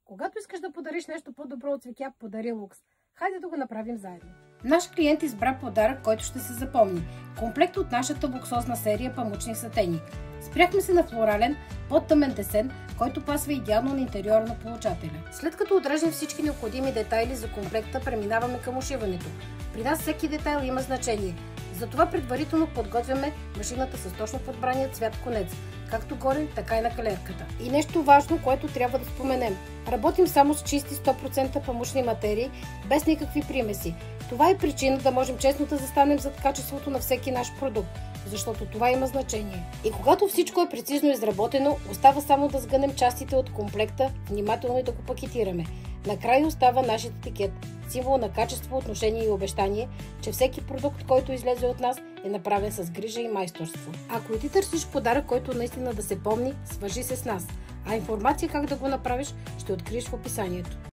Когато искаш да подариш нещо по-добро от цветя, подари лукс. Хайде да го направим заедно. Наш клиент избра подарък, който ще се запомни. Комплект от нашата луксозна серия памучни сатени. Спряхме се на флорален, по-тъмен десен, който пасва идеално на интериора на получателя. След като отрежем всички необходими детайли за комплекта, преминаваме към ушиването. При нас всеки детайл има значение. Затова предварително подготвяме машината с точно подбрания цвят конец, както горе, така и на калерката. И нещо важно, което трябва да споменем. Работим само с чисти 100% памучни материи, без никакви примеси. Това е причина да можем честно да застанем зад качеството на всеки наш продукт, защото това има значение. И когато всичко е прецизно изработено, остава само да сгънем частите от комплекта, внимателно и да го пакетираме. Накрая остава нашият етикет, символ на качество, отношение и обещание, че всеки продукт, който излезе от нас, е направен с грижа и майсторство. Ако и ти търсиш подарък, който наистина да се помни, свържи се с нас, а информация как да го направиш ще откриеш в описанието.